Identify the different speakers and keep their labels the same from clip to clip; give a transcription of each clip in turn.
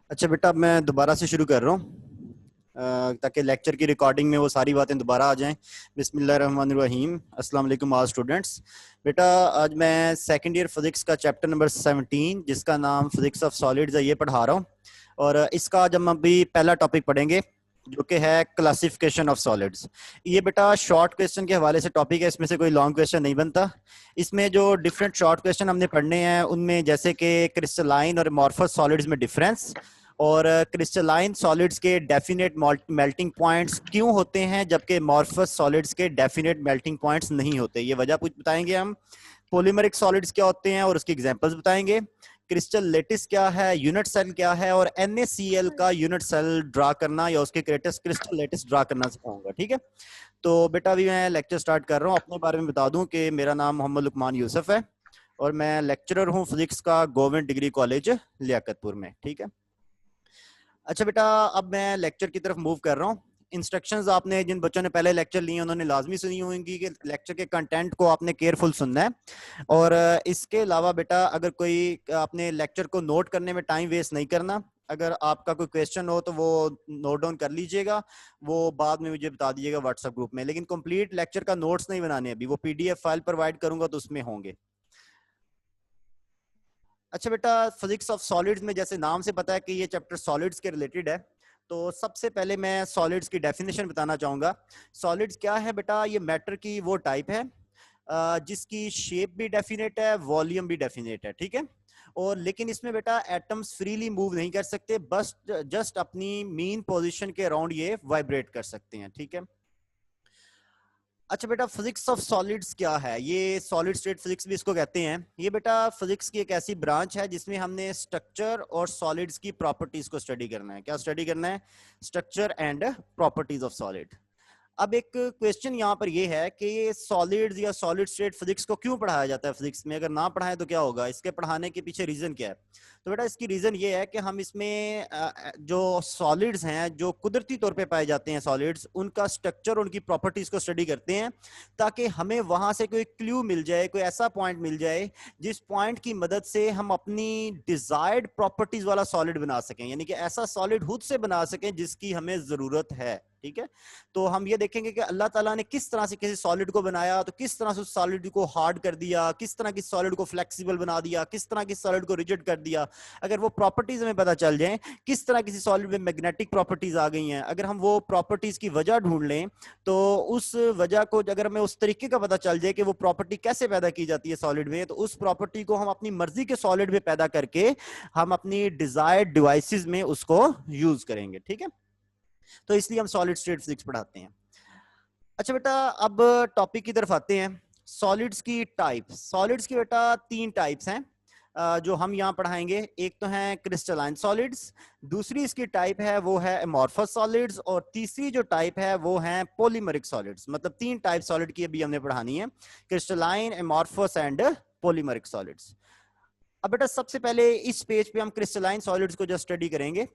Speaker 1: अच्छा बेटा, अब मैं दोबारा से शुरू कर रहा हूँ ताकि लेक्चर की रिकॉर्डिंग में वो सारी बातें दोबारा आ जाएं। बिस्मिल्लाहिर्रहमानिर्रहीम। अस्सलाम वालेकुम आज स्टूडेंट्स। बेटा, आज मैं सेकंड ईयर फिजिक्स का चैप्टर नंबर 17 जिसका नाम फिजिक्स ऑफ सॉलिड्स है, ये पढ़ा रहा हूँ। और इसका आज हम अभी पहला टॉपिक पढ़ेंगे जो कि है क्लासिफिकेशन ऑफ सॉलिड्स। ये बेटा शॉर्ट क्वेश्चन के हवाले से टॉपिक है, इसमें से कोई लॉन्ग क्वेश्चन नहीं बनता। इसमें जो डिफरेंट शॉर्ट क्वेश्चन हमने पढ़ने हैं उनमें जैसे कि क्रिस्टलाइन और अमॉर्फस सॉलिड्स में डिफरेंस, और क्रिस्टलाइन सॉलिड्स के डेफिनेट मेल्टिंग पॉइंट्स क्यों होते हैं जबकि अमॉर्फस सॉलिड्स के डेफिनेट मेल्टिंग पॉइंट्स नहीं होते, ये वजह कुछ बताएंगे हम। पॉलीमरिक सॉलिड्स क्या होते हैं और उसके एग्जांपल्स बताएंगे। क्रिस्टल लेटिस क्या है, यूनिट सेल क्या है, और NaCl का यूनिट सेल ड्रा करना या उसके क्रिस्टल लेटिस ड्रा करना सिखाऊंगा। ठीक है, तो बेटा अभी मैं लेक्चर स्टार्ट कर रहा हूँ। अपने बारे में बता दूं कि मेरा नाम मोहम्मद लुकमान यूसुफ है और मैं लेक्चरर हूँ फिजिक्स का गवर्नमेंट डिग्री कॉलेज लियाकतपुर में। ठीक है, अच्छा बेटा, अब मैं लेक्चर की तरफ मूव कर रहा हूँ। इंस्ट्रक्शंस आपने जिन बच्चों ने पहले लेक्चर लिए उन्होंने लाजमी सुनी होंगी कि लेक्चर के कंटेंट को आपने केयरफुल सुनना है। और इसके अलावा बेटा, अगर कोई आपने लेक्चर को नोट करने में टाइम वेस्ट नहीं करना। अगर आपका कोई क्वेश्चन हो तो वो नोट डाउन कर लीजिएगा, वो बाद में मुझे बता दीजिएगा व्हाट्सएप ग्रुप में। लेकिन कंप्लीट लेक्चर का नोट्स नहीं बनाने, अभी वो PDF फाइल प्रोवाइड करूंगा तो उसमें होंगे। अच्छा बेटा, फिजिक्स ऑफ सॉलिड्स में जैसे नाम से पता है कि ये चैप्टर सॉलिड्स के रिलेटेड है, तो सबसे पहले मैं सॉलिड्स की डेफिनेशन बताना चाहूंगा। सॉलिड्स क्या है बेटा? ये मैटर की वो टाइप है जिसकी शेप भी डेफिनेट है, वॉल्यूम भी डेफिनेट है। ठीक है, और लेकिन इसमें बेटा एटम्स फ्रीली मूव नहीं कर सकते, बस जस्ट अपनी मीन पोजीशन के अराउंड ये वाइब्रेट कर सकते हैं। ठीक है, अच्छा बेटा, फिजिक्स ऑफ सॉलिड्स क्या है? ये सॉलिड स्टेट फिजिक्स भी इसको कहते हैं। ये बेटा फिजिक्स की एक ऐसी ब्रांच है जिसमें हमने स्ट्रक्चर और सॉलिड्स की प्रॉपर्टीज को स्टडी करना है। क्या स्टडी करना है? Structure and properties of solid. अब एक क्वेश्चन यहाँ पर ये है कि ये सॉलिड्स या सॉलिड स्टेट फिजिक्स को क्यों पढ़ाया जाता है फिजिक्स में? अगर ना पढ़ाएं तो क्या होगा? इसके पढ़ाने के पीछे रीजन क्या है? तो बेटा इसकी रीजन ये है कि हम इसमें जो सॉलिड्स हैं, जो कुदरती तौर पे पाए जाते हैं सॉलिड्स, उनका स्ट्रक्चर, उनकी प्रॉपर्टीज को स्टडी करते हैं ताकि हमें वहां से कोई क्लू मिल जाए, कोई ऐसा पॉइंट मिल जाए जिस पॉइंट की मदद से हम अपनी डिजायर्ड प्रॉपर्टीज वाला सॉलिड बना सकें, यानी कि ऐसा सॉलिड खुद से बना सकें जिसकी हमें जरूरत है। ठीक है, तो हम ये देखेंगे कि अल्लाह ताला ने किस तरह से किसी सॉलिड को बनाया, तो किस तरह से उस सॉलिड को हार्ड कर दिया, किस तरह की सॉलिड को फ्लेक्सिबल बना दिया, किस तरह की सॉलिड को रिजिड कर दिया। अगर वो प्रॉपर्टीज हमें पता चल जाए, किस तरह किसी सॉलिड में मैग्नेटिक प्रॉपर्टीज आ गई हैं, अगर हम वो प्रॉपर्टीज की वजह ढूंढ लें, तो उस वजह को अगर हमें उस तरीके का पता चल जाए कि वो प्रॉपर्टी कैसे पैदा की जाती है सॉलिड में, तो उस प्रॉपर्टी को हम अपनी मर्जी के सॉलिड में पैदा करके हम अपनी डिजायर्ड डिवाइसेस में उसको यूज करेंगे। ठीक है, तो इसलिए हम सॉलिड स्टेट फिजिक्स पढ़ाते हैं। अच्छा बेटा, अब टॉपिक की तरफ आते हैं। सॉलिड्स की टाइप्स। सॉलिड्स की बेटा 3 टाइप्स हैं जो हम यहाँ पढ़ाएंगे। एक तो है क्रिस्टलाइन सॉलिड्स, दूसरी इसकी टाइप है वो है अमॉर्फस सॉलिड्स, और तीसरी जो टाइप है वो है पॉलीमरिक सॉलिड्स। मतलब 3 टाइप सॉलिड की अभी हमने पढ़ानी है, crystalline, amorphous and polymeric solids. अब बेटा सबसे पहले इस पेज पे हम क्रिस्टलाइन सॉलिड्स को जो स्टडी करेंगे।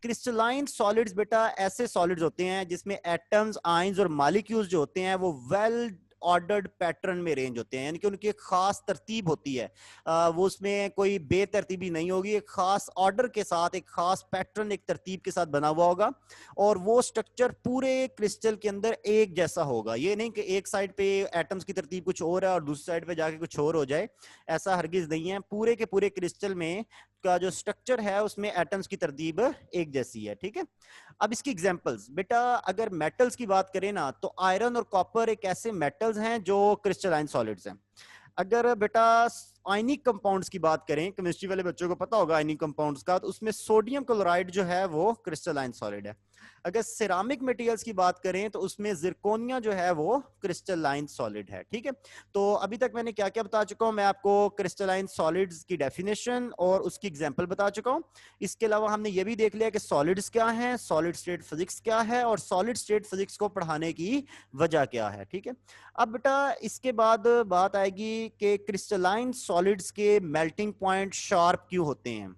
Speaker 1: क्रिस्टलाइन सॉलिड्स बेटा ऐसे सॉलिड्स होते हैं जिसमें एटम्स, आयंस और मॉलिक्यूल्स जो होते हैं वो वेल ऑर्डर्ड पैटर्न में अरेंज होते हैं, यानी कि उनकी एक खास तरतीब होती है। वो उसमें कोई बेतरतीबी नहीं होगी, एक खास ऑर्डर के साथ, एक खास पैटर्न, एक तरतीब के साथ बना हुआ होगा। और वो स्ट्रक्चर पूरे क्रिस्टल के अंदर एक जैसा होगा। ये नहीं कि एक साइड पे एटम्स की तरतीब कुछ और है और दूसरी साइड पे जाके कुछ और हो जाए, ऐसा हरगिज नहीं है। पूरे के पूरे क्रिस्टल में का जो स्ट्रक्चर है उसमें एटम्स की तरतीब एक जैसी है। ठीक है, अब इसकी एग्जांपल्स बेटा, अगर मेटल्स की बात करें ना, तो आयरन और कॉपर एक ऐसे मेटल्स हैं जो क्रिस्टलाइन सॉलिड्स हैं। अगर बेटा आयनिक कंपाउंड्स की बात करें, केमिस्ट्री वाले बच्चों को पता होगा आयनिक कंपाउंड्स का, तो उसमें सोडियम क्लोराइड जो है वो क्रिस्टलाइन सॉलिड है। अगर सिरामिक मटेरियल्स की बात करें तो उसमें जिरकोनिया जो है वो क्रिस्टलाइन सॉलिड है। ठीक है, तो अभी तक मैंने क्या क्या बता चुका हूं? मैं आपको क्रिस्टलाइन सॉलिड्स की डेफिनेशन और उसकी एग्जांपल बता चुका हूं। इसके अलावा हमने ये भी देख लिया कि सॉलिड्स क्या है, सॉलिड स्टेट फिजिक्स क्या है, और सॉलिड स्टेट फिजिक्स को पढ़ाने की वजह क्या है। ठीक है, अब बेटा इसके बाद बात आएगी कि क्रिस्टलाइन सॉलिड्स के मेल्टिंग पॉइंट शार्प क्यों होते हैं।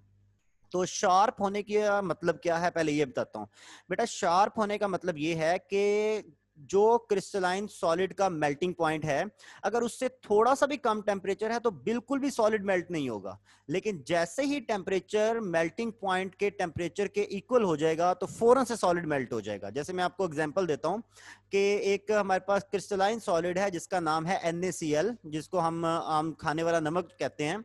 Speaker 1: तो शार्प होने का मतलब क्या है, पहले ये बताता हूं। बेटा शार्प होने का मतलब ये है कि जो क्रिस्टलाइन सॉलिड का मेल्टिंग पॉइंट है, अगर उससे थोड़ा सा भी कम टेम्परेचर है तो बिल्कुल भी सॉलिड मेल्ट नहीं होगा। लेकिन जैसे ही टेम्परेचर मेल्टिंग पॉइंट के टेम्परेचर के इक्वल हो जाएगा तो फौरन से सॉलिड मेल्ट हो जाएगा। जैसे मैं आपको एग्जांपल देता हूं कि एक हमारे पास क्रिस्टलाइन सॉलिड है जिसका नाम है NaCl, जिसको हम आम खाने वाला नमक कहते हैं।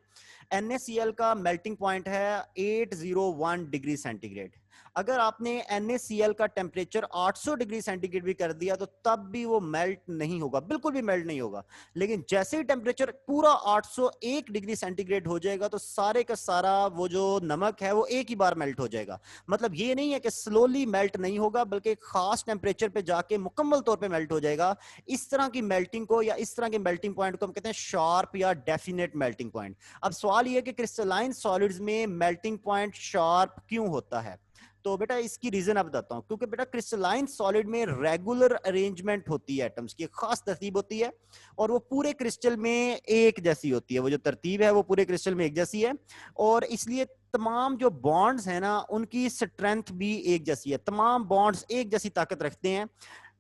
Speaker 1: NaCl का मेल्टिंग पॉइंट है 801 डिग्री सेंटीग्रेड। अगर आपने NaCl का टेम्परेचर 800 डिग्री सेंटीग्रेड भी कर दिया तो तब भी वो मेल्ट नहीं होगा, बिल्कुल भी मेल्ट नहीं होगा। लेकिन जैसे ही टेम्परेचर पूरा 801 डिग्री सेंटीग्रेड हो जाएगा तो सारे का सारा वो जो नमक है वो एक ही बार मेल्ट हो जाएगा। मतलब ये नहीं है कि स्लोली मेल्ट नहीं होगा, बल्कि एक खास टेम्परेचर पे जाके मुकम्मल तौर पे मेल्ट हो जाएगा। इस तरह की मेल्टिंग को या इस तरह के मेल्टिंग पॉइंट को हम कहते हैं शार्प या डेफिनेट मेल्टिंग पॉइंट। अब सवाल ये है कि क्रिस्टलाइन सॉलिड्स में मेल्टिंग पॉइंट शार्प क्यों होता है? तो बेटा इसकी रीजन आप बताता हूं। क्योंकि बेटा क्रिस्टलाइन सॉलिड में रेगुलर अरेंजमेंट होती है, एटम्स की एक खास तरतीब होती है और वो पूरे क्रिस्टल में एक जैसी होती है। वो जो तरतीब है वो पूरे क्रिस्टल में एक जैसी है और इसलिए तमाम जो बॉन्ड्स है ना उनकी स्ट्रेंथ भी एक जैसी है। तमाम बॉन्ड्स एक जैसी ताकत रखते हैं।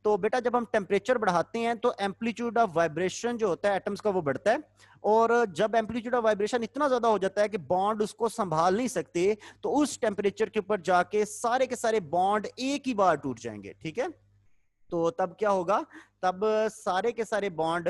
Speaker 1: तो बेटा जब हम टेम्परेचर बढ़ाते हैं तो एम्पलीट्यूड ऑफ वाइब्रेशन जो होता है एटम्स का वो बढ़ता है और जब एम्पलीट्यूड ऑफ वाइब्रेशन इतना ज्यादा हो जाता है कि बॉन्ड उसको संभाल नहीं सकते तो उस टेम्परेचर के ऊपर जाके सारे के सारे बॉन्ड एक ही बार टूट जाएंगे। ठीक है, तो तब क्या होगा? तब सारे के सारे बॉन्ड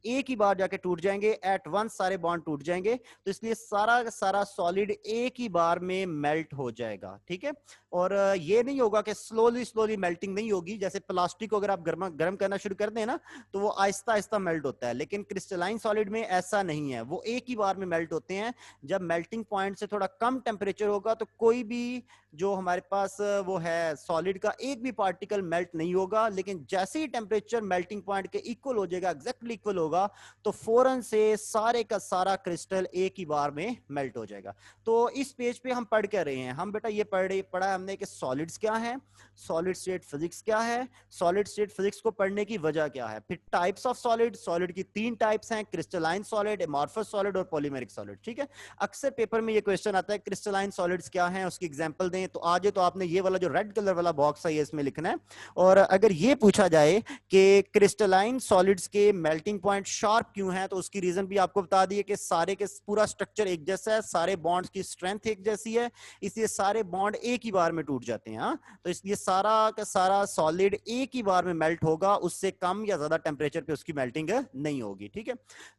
Speaker 1: एक ही बार जाके टूट जाएंगे, एट वंस सारे बॉन्ड टूट जाएंगे। तो इसलिए सारा का सारा सॉलिड एक ही बार में मेल्ट हो जाएगा। ठीक है, और ये नहीं होगा कि स्लोली स्लोली मेल्टिंग नहीं होगी। जैसे प्लास्टिक को अगर आप गर्म करना शुरू कर दें ना तो वो आहिस्ता आहिस्ता मेल्ट होता है, लेकिन क्रिस्टलाइन सॉलिड में ऐसा नहीं है, वो एक ही बार में मेल्ट होते हैं। जब मेल्टिंग पॉइंट से थोड़ा कम टेम्परेचर होगा तो कोई भी जो हमारे पास वो है सॉलिड का एक भी पार्टिकल मेल्ट नहीं होगा। लेकिन जैसे ही टेम्परेचर मेल्टिंग पॉइंट के इक्वल हो जाएगा, एग्जैक्टली इक्वल होगा, तो फौरन से सारे का सारा क्रिस्टल एक ही बार में मेल्ट हो जाएगा। तो इस पेज पे हम पढ़ क्या रहे हैं? हम बेटा ये पढ़ा है हमने कि सॉलिड्स क्या है, सॉलिड स्टेट फिजिक्स क्या है, सॉलिड स्टेट फिजिक्स को पढ़ने की वजह क्या है, फिर टाइप्स ऑफ सॉलिड, सॉलिड की 3 टाइप्स हैं, क्रिस्टलाइन सॉलिड, एमॉर्फस सॉलिड और पॉलीमेरिक सॉलिड। ठीक है, अक्सर पेपर में ये क्वेश्चन आता है क्रिस्टलाइन सॉलिड्स क्या हैं, उसकी एग्जांपल दें। तो आज तो आपने ये वाला जो रेड कलर वाला बॉक्स है ये इसमें लिखना है। और अगर ये पूछा जाए कि क्रिस्टलाइन सॉलिड्स के मेल्टिंग पॉइंट शार्प क्यों है तो उसकी रीजन भी आपको बता दिए कि सारे के पूरा स्ट्रक्चर एक जैसा है, सारे बॉन्ड्स की स्ट्रेंथ एक जैसी है, इसलिए सारे बॉन्ड एक ही बार में टूट जाते हैं। हाँ? तो इसलिए सारा का सारा सॉलिड एक ही बार में मेल्ट होगा, उससे कम या ज्यादा टेम्परेचर पे उसकी मेल्टिंग नहीं होगी। ठीक है,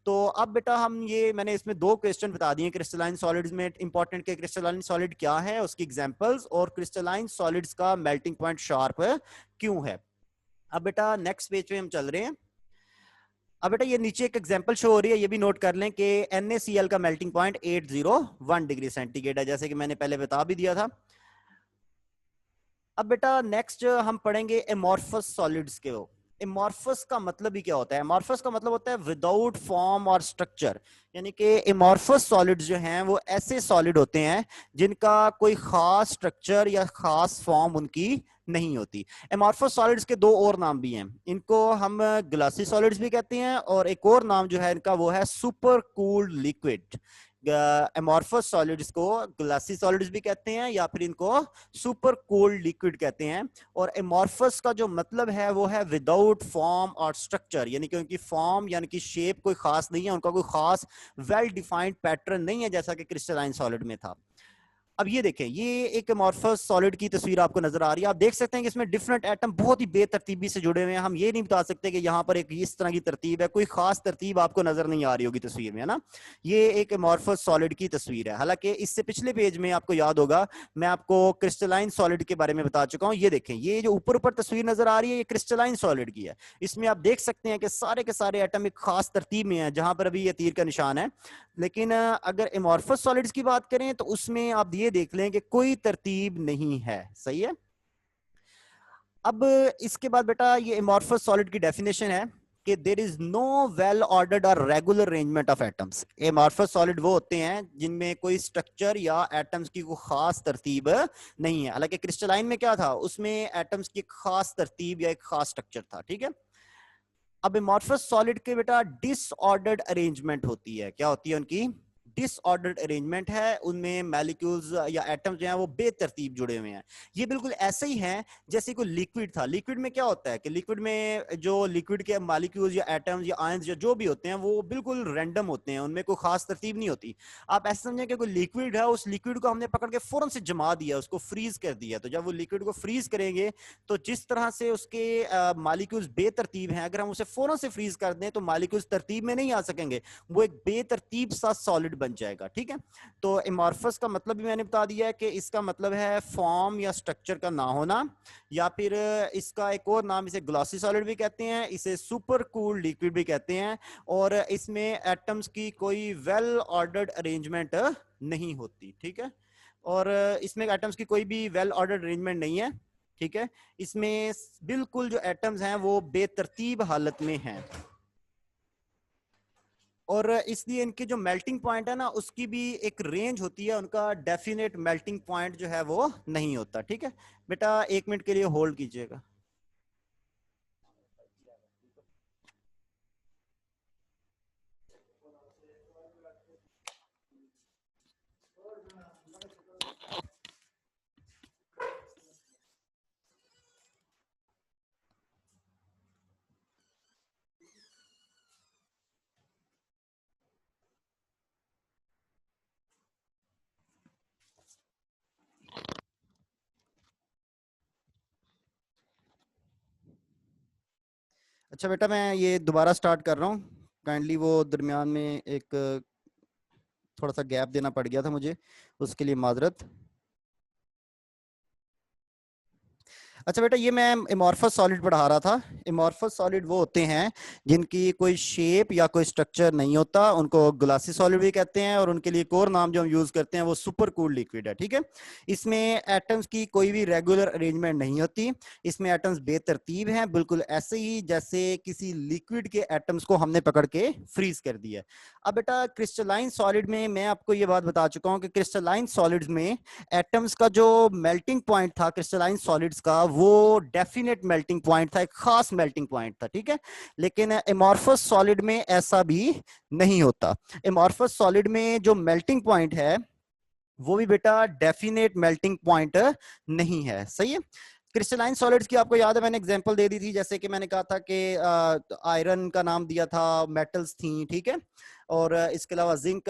Speaker 1: तो अब बेटा हम ये मैंने इसमें 2 क्वेश्चन बता दिए क्रिस्टलाइन सॉलिड्स में इंपॉर्टेंट के क्रिस्टलाइन सॉलिड क्या है, उसकी एग्जांपल्स, और क्रिस्टलाइन सॉलिड्स का मेल्टिंग पॉइंट शार्प क्यों है। अब बेटा नेक्स्ट पेज पे हम चल रहे हैं। अब बेटा ये नीचे एक एग्जांपल शो हो रही है, ये भी नोट कर लें कि NaCl का मेल्टिंग पॉइंट 801 डिग्री सेंटीग्रेड है, जैसे कि मैंने पहले बता भी दिया था। अब बेटा नेक्स्ट हम पढ़ेंगे एमॉर्फस सॉलिड्स के। एमॉर्फस का मतलब ही क्या होता है? एमॉर्फस का मतलब होता है विदाउट फॉर्म और स्ट्रक्चर, यानी कि एमॉर्फस सॉलिड्स जो हैं वो ऐसे सॉलिड होते हैं जिनका कोई खास स्ट्रक्चर या खास फॉर्म उनकी नहीं होती। एमॉर्फस सॉलिड्स के 2 और नाम भी हैं, इनको हम ग्लासी सॉलिड्स भी कहते हैं और एक और नाम जो है इनका वो है super cooled liquid. Amorphous solids को ग्लासी सॉलिड्स भी कहते हैं या फिर इनको सुपर कोल्ड लिक्विड कहते हैं। और एमॉर्फस का जो मतलब है वो है विदाउट फॉर्म और स्ट्रक्चर, यानी कि उनकी फॉर्म यानी कि शेप कोई खास नहीं है, उनका कोई खास वेल डिफाइंड पैटर्न नहीं है जैसा कि क्रिस्टलाइन सॉलिड में था। अब ये देखें, ये एक एमॉर्फस सॉलिड की तस्वीर आपको नजर आ रही है। आप देख सकते हैं कि इसमें डिफरेंट एटम बहुत ही बेतरतीबी से जुड़े हुए हैं। हम ये नहीं बता सकते कि यहाँ पर एक इस तरह की तरतीब है, कोई खास तरतीब आपको नजर नहीं आ रही होगी तस्वीर में, है ना। ये एक एमॉर्फस सॉलिड की तस्वीर है। हालांकि इससे पिछले पेज में आपको याद होगा मैं आपको क्रिस्टलाइन सॉलिड के बारे में बता चुका हूँ। ये देखें, ये जो ऊपर ऊपर तस्वीर नजर आ रही है ये क्रिस्टलाइन सॉलिड की है। इसमें आप देख सकते हैं कि सारे के सारे एटम एक खास तरतीब में है, जहां पर अभी ये तीर का निशान है। लेकिन अगर एमॉर्फस सॉलिड्स की बात करें तो उसमें आप ये देख लें कि कोई तरतीब नहीं है। सही है। अब इसके बाद बेटा ये एमॉर्फस सॉलिड की डेफिनेशन है कि there is no well ordered और regular arrangement of atoms. Amorphous solid वो होते हैं जिनमें कोई स्ट्रक्चर या एटम्स की कोई खास तरतीब नहीं है। हालांकि क्रिस्टलाइन में क्या था, उसमें एटम्स की खास तरतीब या एक खास स्ट्रक्चर था। ठीक है, अब एमॉर्फस सॉलिड के बेटा डिसऑर्डर्ड अरेंजमेंट होती है। क्या होती है उनकी? डिसऑर्डर्ड अरेंजमेंट है, उनमें मॉलिक्यूल्स या एटम्स जो हैं वो बेतरतीब जुड़े हुए हैं। ये बिल्कुल ऐसे ही हैं जैसे कोई लिक्विड था। लिक्विड में क्या होता है कि लिक्विड में जो लिक्विड के मॉलिक्यूल्स या एटम्स या आयंस या जो भी होते हैं वो बिल्कुल रैंडम होते हैं, उनमें कोई खास तरतीब नहीं होती। आप ऐसे समझें कि कोई लिक्विड है, उस लिक्विड को हमने पकड़ के फौरन से जमा दिया, उसको फ्रीज कर दिया। तो जब वो लिक्विड को फ्रीज करेंगे तो जिस तरह से उसके मॉलिक्यूल्स बेतरतीब हैं, अगर हम उसे फौरन से फ्रीज कर दें तो मॉलिक्यूल्स तरतीब में नहीं आ सकेंगे, वो एक बेतरतीब सा सॉलिड बन जाएगा। ठीक है, तो एमॉर्फस का मतलब भी मैंने बता दिया है कि इसका मतलब है फॉर्म या स्ट्रक्चर का ना होना, या फिर इसका एक और नाम इसे ग्लॉसी सॉलिड भी कहते हैं, इसे सुपर कूल लिक्विड भी कहते हैं, और इसमें एटम्स की कोई वेल ऑर्डर्ड अरेंजमेंट नहीं होती। ठीक है, और इसमें एटम्स की कोई भी वेल ऑर्डर्ड अरेंजमेंट नहीं है। ठीक है, इसमें बिल्कुल जो एटम्स हैं वो बेतरतीब हालत में हैं, और इसलिए इनके जो मेल्टिंग पॉइंट है ना उसकी भी एक रेंज होती है, उनका डेफिनेट मेल्टिंग पॉइंट जो है वो नहीं होता। ठीक है बेटा, 1 मिनट के लिए होल्ड कीजिएगा। अच्छा बेटा, मैं ये दोबारा स्टार्ट कर रहा हूँ, काइंडली वो दरमियान में एक थोड़ा सा गैप देना पड़ गया था मुझे, उसके लिए माजरत। अच्छा बेटा, ये मैं एमॉर्फस सॉलिड पढ़ा रहा था। एमॉर्फस सॉलिड वो होते हैं जिनकी कोई शेप या कोई स्ट्रक्चर नहीं होता, उनको ग्लासी सॉलिड भी कहते हैं, और उनके लिए एक और नाम जो हम यूज करते हैं वो सुपर कूल्ड लिक्विड है। ठीक है, इसमें एटम्स की कोई भी रेगुलर अरेंजमेंट नहीं होती, इसमें एटम्स बेतरतीब हैं, बिल्कुल ऐसे ही जैसे किसी लिक्विड के एटम्स को हमने पकड़ के फ्रीज कर दिया। अब बेटा, क्रिस्टलाइन सॉलिड में मैं आपको ये बात बता चुका हूँ कि क्रिस्टलाइन सॉलिड्स में एटम्स का जो मेल्टिंग पॉइंट था क्रिस्टलाइन सॉलिड्स का, वो डेफिनेट मेल्टिंग पॉइंट था, एक खास मेल्टिंग पॉइंट था। ठीक है, लेकिन एमॉर्फस सॉलिड में ऐसा भी नहीं होता। एमॉर्फस सॉलिड में जो मेल्टिंग पॉइंट है वो भी बेटा डेफिनेट मेल्टिंग पॉइंट नहीं है। सही है, क्रिस्टलाइन सॉलिड्स की आपको याद है मैंने एग्जांपल दे दी थी, जैसे कि मैंने कहा था कि आयरन का नाम दिया था, मेटल्स थी। ठीक है, और इसके अलावा जिंक,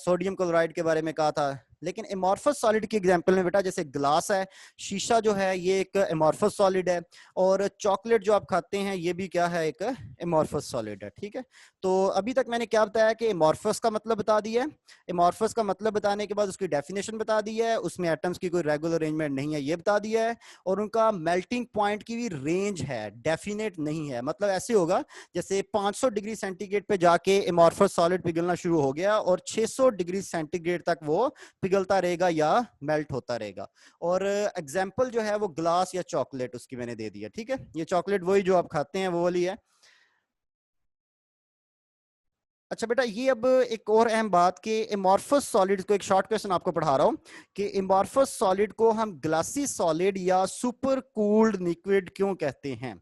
Speaker 1: सोडियम क्लोराइड के बारे में कहा था। लेकिन एमॉर्फस सॉलिड की एग्जांपल में बेटा, जैसे ग्लास है, शीशा जो है ये एक एमॉर्फस सॉलिड है, और चॉकलेट जो आप खाते हैं ये भी क्या है, एक एमॉर्फस सॉलिड है। ठीक है, तो अभी तक मैंने क्या बताया कि एमॉर्फस का मतलब बता दिया है, एमॉर्फस का मतलब बताने के बाद उसकी डेफिनेशन बता दी है, उसमें एटम्स की कोई रेगुलर अरेंजमेंट नहीं है ये बता दिया है, और उनका मेल्टिंग पॉइंट की भी रेंज है, डेफिनेट नहीं है। मतलब ऐसे होगा जैसे 500 डिग्री सेंटीग्रेड पे जाके एमॉर्फस सॉलिड पिघलना शुरू हो गया और 600 डिग्री सेंटीग्रेड तक वो पिघलता रहेगा या मेल्ट होता रहेगा। और एग्जाम्पल जो है वो ग्लास या चॉकलेट उसकी मैंने दे दिया। ठीक है, ये चॉकलेट वही जो आप खाते हैं वो वाली है। अच्छा बेटा, ये अब एक और अहम बात कि एमॉर्फस सॉलिड को, एक शॉर्ट क्वेश्चन आपको पढ़ा रहा हूं कि एमॉर्फस सॉलिड को हम ग्लासी सॉलिड या सुपर कूल्ड लिक्विड क्यों कहते हैं।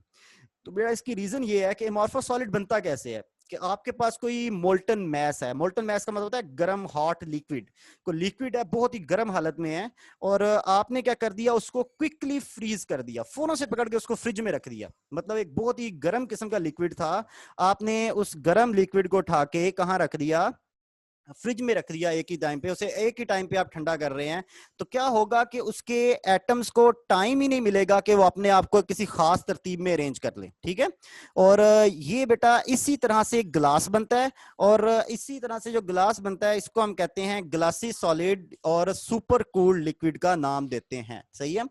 Speaker 1: तो बेटा, इसकी रीजन ये है कि एमॉर्फस सॉलिड बनता कैसे है कि आपके पास कोई मोल्टन मैस है। मोल्टन मैस का मतलब होता है गर्म हॉट लिक्विड, कोई लिक्विड है बहुत ही गर्म हालत में है, और आपने क्या कर दिया, उसको क्विकली फ्रीज कर दिया, फोनों से पकड़ के उसको फ्रिज में रख दिया। मतलब एक बहुत ही गर्म किस्म का लिक्विड था, आपने उस गर्म लिक्विड को उठा के कहाँ रख दिया, फ्रिज में रख दिया। एक ही टाइम पे उसे एक ही टाइम पे आप ठंडा कर रहे हैं, तो क्या होगा कि उसके एटम्स को टाइम ही नहीं मिलेगा कि वो अपने आप को किसी खास तरतीब में अरेंज कर ले। ठीक है, और ये बेटा इसी तरह से ग्लास बनता है, और इसी तरह से जो ग्लास बनता है इसको हम कहते हैं ग्लासी सॉलिड, और सुपर कूल्ड लिक्विड का नाम देते हैं। सही है,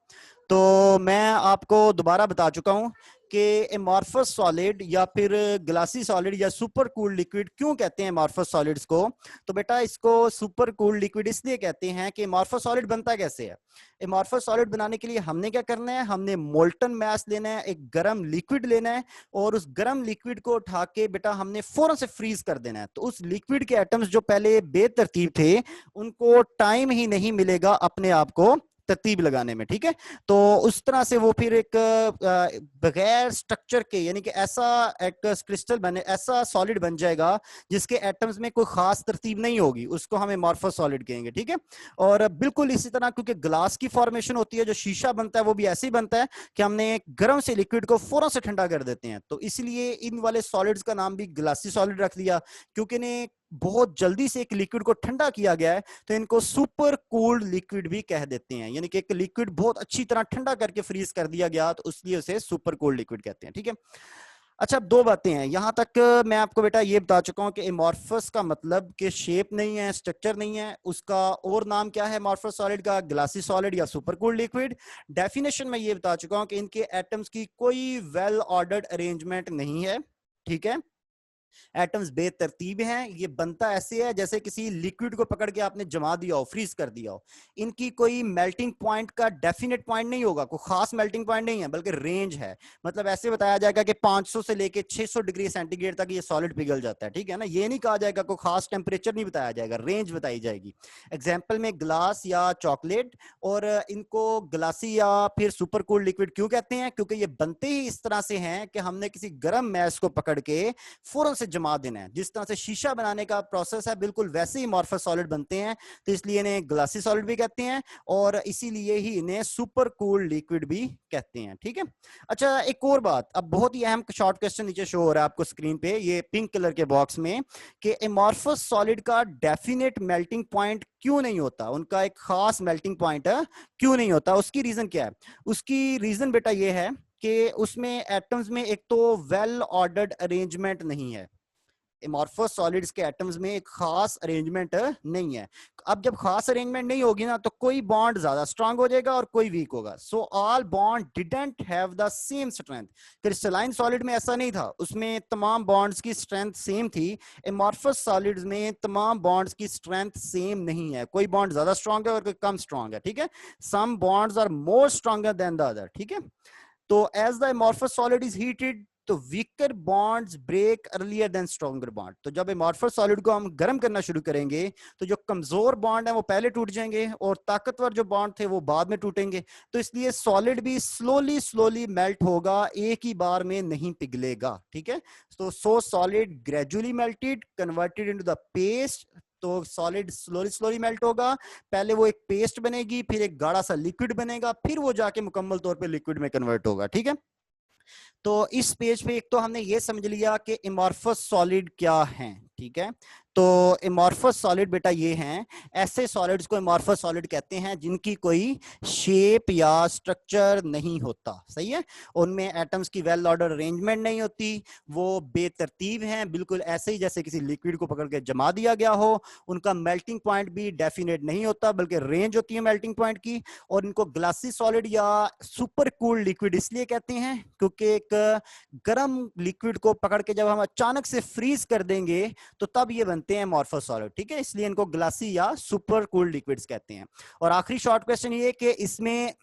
Speaker 1: तो मैं आपको दोबारा बता चुका हूं कि एमॉर्फस सॉलिड या फिर ग्लासी सॉलिड या सुपर कूल्ड लिक्विड क्यों कहते हैं एमॉर्फस सॉलिड्स को। तो बेटा, इसको सुपर कूल्ड लिक्विड इसलिए कहते हैं कि एमॉर्फस सॉलिड बनता कैसे है। एमॉर्फस सॉलिड बनाने के लिए हमने क्या करना है, हमने मोल्टन मैस लेना है, एक गर्म लिक्विड लेना है, और उस गर्म लिक्विड को उठा के बेटा हमने फौरन से फ्रीज कर देना है। तो उस लिक्विड के एटम्स जो पहले बेतरतीब थे उनको टाइम ही नहीं मिलेगा अपने आप को तरतीब लगाने में, ठीक है। तो उस तरह से वो फिर एक बगैर स्ट्रक्चर के, यानी कि ऐसा एक क्रिस्टल बने, ऐसा सॉलिड बन जाएगा जिसके एटम्स में कोई खास तरतीब नहीं होगी, उसको हम अमॉर्फस सॉलिड कहेंगे, ठीक है। और बिल्कुल इसी तरह क्योंकि ग्लास की फॉर्मेशन होती है, जो शीशा बनता है वो भी ऐसे ही बनता है कि हमने गर्म से लिक्विड को फौरन से ठंडा कर देते हैं, तो इसलिए इन वाले सॉलिड्स का नाम भी ग्लासी सॉलिड रख दिया, क्योंकि इन्हें बहुत जल्दी से एक लिक्विड को ठंडा किया गया है, तो इनको सुपर कूल्ड लिक्विड भी कह देते हैं, यानी कि एक लिक्विड बहुत अच्छी तरह ठंडा करके फ्रीज कर दिया गया, तो इसलिए उसे सुपर कूल्ड लिक्विड कहते हैं, ठीक है। अच्छा, अब दो बातें हैं यहां तक। मैं आपको बेटा ये बता चुका हूं कि एमॉर्फस का मतलब कि शेप नहीं है, स्ट्रक्चर नहीं है, उसका और नाम क्या है एमॉर्फस सॉलिड का, ग्लासी सॉलिड या सुपर कूल्ड लिक्विड। डेफिनेशन में ये बता चुका हूं कि इनके एटम्स की कोई वेल ऑर्डर्ड अरेंजमेंट नहीं है, ठीक है। एटम्स बेतरतीब हैं, ये बनता ऐसे है जैसे किसी लिक्विड को पकड़ के आपने जमा दिया हो, फ्रीज कर दिया हो। इनकी कोई मेल्टिंग पॉइंट का डेफिनेट पॉइंट नहीं होगा, कोई खास मेल्टिंग पॉइंट नहीं है, बल्कि रेंज है। मतलब ऐसे बताया जाएगा कि 500 से लेके 600 डिग्री सेंटीग्रेड तक ये सॉलिड पिघल जाता है, ठीक है ना। ये नहीं कहा जाएगा, कोई खास टेम्परेचर नहीं बताया जाएगा, रेंज बताई जाएगी। एग्जाम्पल में ग्लास या चॉकलेट, और इनको ग्लासी या फिर सुपर कूल्ड लिक्विड क्यों कहते हैं, क्योंकि ये बनते ही इस तरह से हैं कि हमने किसी गर्म मैस को पकड़ के फौरन से जमा देना है। जिस तरह से शीशा बनाने का प्रोसेस है, बिल्कुल वैसे ही अमॉर्फस सॉलिड बनते हैं, तो इसलिए इन्हें ग्लासी सॉलिड भी कहते हैं, और इसीलिए ही इन्हें सुपर कूल्ड लिक्विड भी कहते हैं, ठीक है। अच्छा, एक और बात, अब बहुत ही अहम शॉर्ट क्वेश्चन नीचे शो हो रहा है आपको स्क्रीन पे, ये पिंक कलर के बॉक्स में, कि अमॉर्फस सॉलिड का डेफिनेट मेल्टिंग पॉइंट क्यों नहीं होता, उनका एक खास मेल्टिंग पॉइंट क्यों नहीं होता, उसकी रीजन क्या है? उसकी रीजन बेटा ये है कि उसमें एटम्स में एक तो वेल ऑर्डर्ड अरेंजमेंट नहीं है। एमॉर्फस सॉलिड्स के एटम्स में एक खास अरेंजमेंट नहीं है। अब जब खास अरेंजमेंट नहीं होगी ना, तो कोई बॉन्ड ज्यादा स्ट्रांग हो जाएगा और कोई वीक होगा। So all bond didn't have the same strength. Crystalline solid में ऐसा नहीं था, उसमें तमाम बॉन्ड्स की स्ट्रेंथ सेम थी। एमॉर्फस सॉलिड्स में तमाम बॉन्ड्स की स्ट्रेंथ सेम नहीं है, कोई बॉन्ड ज्यादा स्ट्रांग है और कोई कम स्ट्रांग है, ठीक है। Some bonds are more stronger than the other, ठीक है। तो as the amorphous solid is heated, तो weaker bonds break earlier than stronger bond. तो जब एमॉर्फस सॉलिड को हम गर्म करना शुरू करेंगे, तो जो कमजोर बॉन्ड है वो पहले टूट जाएंगे, और ताकतवर जो बॉन्ड थे वो बाद में टूटेंगे। तो इसलिए सॉलिड भी स्लोली स्लोली मेल्ट होगा, एक ही बार में नहीं पिघलेगा, ठीक है। तो सो solid gradually melted converted into the paste. तो सॉलिड स्लोली स्लोली मेल्ट होगा, पहले वो एक पेस्ट बनेगी, फिर एक गाढ़ा सा लिक्विड बनेगा, फिर वो जाके मुकम्मल तौर पे लिक्विड में कन्वर्ट होगा, ठीक है। तो इस पेज पे एक तो हमने ये समझ लिया कि एमॉर्फस सॉलिड क्या है, ठीक है। तो एमॉर्फस सॉलिड बेटा ये हैं, ऐसे सॉलिड्स को एमॉर्फस सॉलिड कहते हैं जिनकी कोई शेप या स्ट्रक्चर नहीं होता, सही है। उनमें एटम्स की वेल ऑर्डर अरेंजमेंट नहीं होती, वो बेतरतीब हैं, बिल्कुल ऐसे ही जैसे किसी लिक्विड को पकड़ के जमा दिया गया हो। उनका मेल्टिंग पॉइंट भी डेफिनेट नहीं होता, बल्कि रेंज होती है मेल्टिंग पॉइंट की। और इनको ग्लासी सॉलिड या सुपर कूल्ड लिक्विड इसलिए कहते हैं क्योंकि एक गर्म लिक्विड को पकड़ के जब हम अचानक से फ्रीज कर देंगे, तो तब ये बनते हैं अमॉर्फस सॉलिड, ठीक है। इसलिए इनको ग्लासी या सुपर कूल्ड लिक्विड्स कहते हैं। और आखिरी शॉर्ट क्वेश्चन ये कि इसमें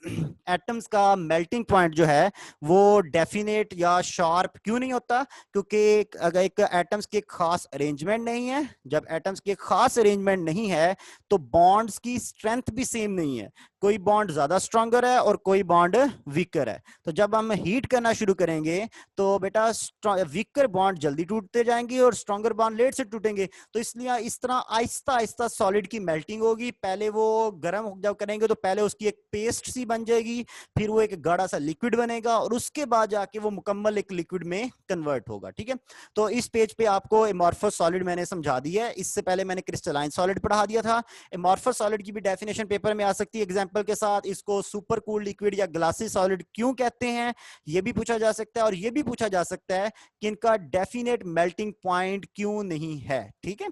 Speaker 1: एटम्स का मेल्टिंग पॉइंट जो है वो डेफिनेट या शार्प क्यों नहीं होता, क्योंकि अगर एक एटम्स की खास अरेंजमेंट नहीं है, जब एटम्स की खास अरेंजमेंट नहीं है तो बॉन्ड्स की स्ट्रेंथ भी सेम नहीं है, कोई बॉन्ड ज्यादा स्ट्रॉन्गर है और कोई बॉन्ड वीकर है। तो जब हम हीट करना शुरू करेंगे तो बेटा वीकर बॉन्ड जल्दी टूटते जाएंगे और स्ट्रॉन्गर बॉन्ड लेट से टूटेंगे। तो इसलिए इस तरह आहिस्ता आहिस्ता सॉलिड की मेल्टिंग होगी, पहले वो गर्म जब करेंगे तो पहले उसकी एक पेस्ट सी बन जाएगी, फिर वो एक गाढ़ा सा लिक्विड बनेगा, और उसके बाद जाके वो मुकम्मल एक लिक्विड में कन्वर्ट होगा, ठीक है। तो इस पेज पे आपको एमॉर्फस सॉलिड मैंने समझा दिया है। इससे पहले मैंने क्रिस्टलाइन सॉलिड पढ़ा दिया था। एमॉर्फस सॉलिड की भी डेफिनेशन पेपर में आ सकती है एग्जांपल के साथ। इसको सुपर कूल्ड लिक्विड या ग्लासी सॉलिड क्यों कहते हैं, ये भी पूछा जा सकता है, और ये भी पूछा जा सकता है कि इनका डेफिनेट मेल्टिंग पॉइंट क्यों नहीं है, ठीक है।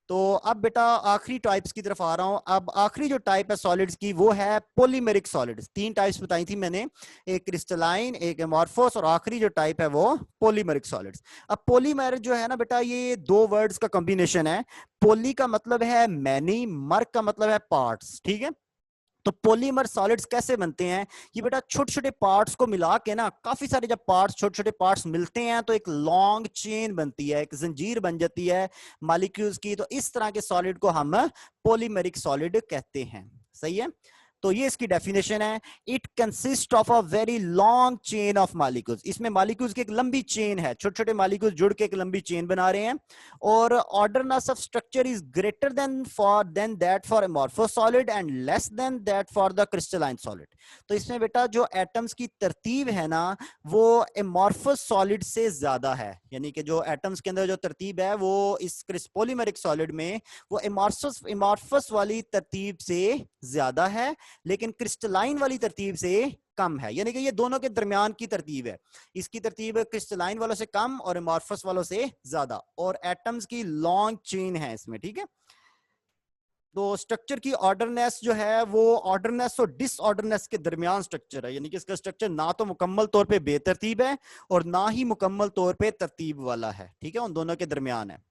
Speaker 1: तो अब बेटा आखिरी टाइप्स की तरफ आ रहा हूं। अब आखिरी जो टाइप है सॉलिड्स की वो है पॉलीमेरिक सॉलिड्स। तीन टाइप्स बताई थी मैंने, एक क्रिस्टलाइन, एक एमॉर्फस, और आखिरी जो टाइप है वो पॉलीमेरिक सॉलिड्स। अब पॉलीमेरिक जो है ना बेटा, ये दो वर्ड्स का कॉम्बिनेशन है। पोली का मतलब है मैनी, मर्क का मतलब है पार्ट्स, ठीक है। तो पॉलीमर सॉलिड्स कैसे बनते हैं? ये बेटा छोटे छोटे पार्ट्स को मिला के ना, काफी सारे जब पार्ट्स छोटे छोटे पार्ट्स मिलते हैं तो एक लॉन्ग चेन बनती है, एक जंजीर बन जाती है मॉलिक्यूल्स की। तो इस तरह के सॉलिड को हम पॉलीमेरिक सॉलिड कहते हैं, सही है। तो ये इसकी डेफिनेशन है। It consist of a very long chain of molecules, इसमें मॉलिक्यूल्स की एक लंबी चेन है, छोटे छोटे मॉलिक्यूल्स जुड़ के एक लंबी चेन बना रहे हैं। और orderness of structure is greater than that for amorphous solid and less than that for the crystalline solid. तो इसमें बेटा जो एटम्स की तरतीब है ना वो अमॉर्फस सॉलिड से ज्यादा है, यानी कि जो एटम्स के अंदर जो तरतीब है वो इस पॉलीमेरिक सॉलिड में वो अमॉर्फस वाली तरतीब से ज्यादा है, लेकिन क्रिस्टलाइन वाली तरतीब से कम है। यानी कि ये दोनों के दरमियान की तरतीब है, इसकी तरतीब क्रिस्टलाइन वालों से कम और अमॉर्फस वालों से ज्यादा, और एटम्स की लॉन्ग चेन है इसमें, ठीक है। तो स्ट्रक्चर की ऑर्डरनेस जो है वो ऑर्डरनेस और डिसऑर्डरनेस के दरमियान स्ट्रक्चर है, यानी कि इसका स्ट्रक्चर ना तो मुकम्मल तौर पे बेतरतीब है और ना ही मुकम्मल तौर पे तरतीब वाला है, ठीक है, उन दोनों के दरमियान है।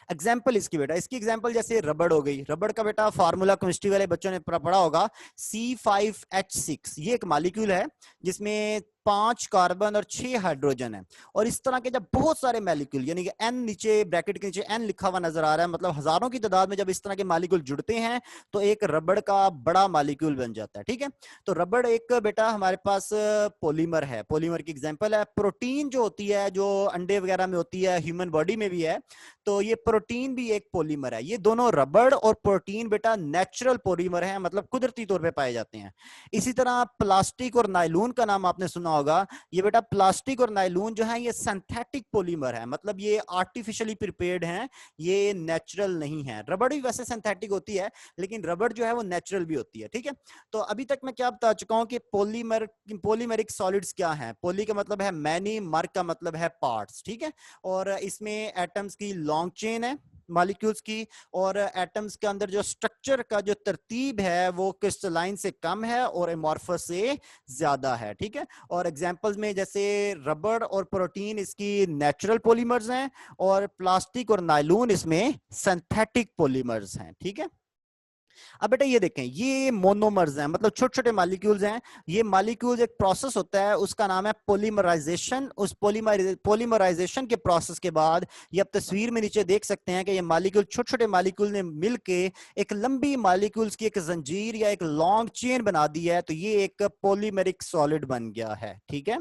Speaker 1: एग्जाम्पल इसकी बेटा, इसकी एग्जाम्पल जैसे रबड़ हो गई, रबड़ का बेटा फार्मूला केमिस्ट्री वाले बच्चों ने पढ़ा होगा C5H6, ये एक मॉलिक्यूल है जिसमें 5 कार्बन और 6 हाइड्रोजन है। और इस तरह के जब बहुत सारे मॉलिक्यूल, यानी कि एन नीचे ब्रैकेट के नीचे एन लिखा हुआ नजर आ रहा है, मतलब हजारों की तादाद में जब इस तरह के मॉलिक्यूल जुड़ते हैं तो एक रबड़ का बड़ा मॉलिक्यूल बन जाता है, ठीक है। तो रबड़ एक बेटा हमारे पास पॉलीमर है, पॉलीमर की एग्जांपल है। प्रोटीन जो होती है जो अंडे वगैरह में होती है, ह्यूमन बॉडी में भी है, तो ये प्रोटीन भी एक पॉलीमर है। ये दोनों रबड़ और प्रोटीन बेटा नेचुरल पॉलीमर है, मतलब कुदरती तौर पे पाए जाते हैं। इसी तरह प्लास्टिक और नायलून का नाम आपने सुना होगा, ये बेटा प्लास्टिक और नायलून जो है ये सिंथेटिक पॉलीमर है, मतलब ये आर्टिफिशियली प्रिपेयर्ड हैं, ये नेचुरल नहीं है। रबड़ भी वैसे सिंथेटिक होती है लेकिन रबड़ जो है वो नेचुरल भी होती है, ठीक है। तो अभी तक मैं क्या बता चुका हूं कि पॉलीमेरिक सॉलिड्स क्या है। पॉली का मतलब है मैनी, मर का मतलब है पार्ट्स, ठीक है। और इसमें एटम्स की लॉन्ग चेन है मॉलिक्यूल्स की, और एटम्स के अंदर जो स्ट्रक्चर का जो तरतीब है वो क्रिस्टलाइन से कम है और एमॉर्फस से ज्यादा है, ठीक है। और एग्जांपल्स में जैसे रबड़ और प्रोटीन इसकी नेचुरल पॉलीमर्स हैं, और प्लास्टिक और नायलून इसमें सिंथेटिक पॉलीमर्स हैं, ठीक है। अब बेटा ये देखें, ये मोनोमर्स हैं, मतलब छोटे छोटे मॉलिक्यूल्स हैं। ये मॉलिक्यूल्स एक प्रोसेस होता है उसका नाम है पॉलीमराइजेशन। उस पॉलीमराइजेशन के प्रोसेस के बाद ये आप तस्वीर में नीचे देख सकते हैं कि ये मॉलिक्यूल छोटे छोटे मॉलिक्यूल ने मिलके एक लंबी मॉलिक्यूल्स की एक जंजीर या एक लॉन्ग चेन बना दी है, तो ये एक पॉलीमेरिक सॉलिड बन गया है, ठीक है।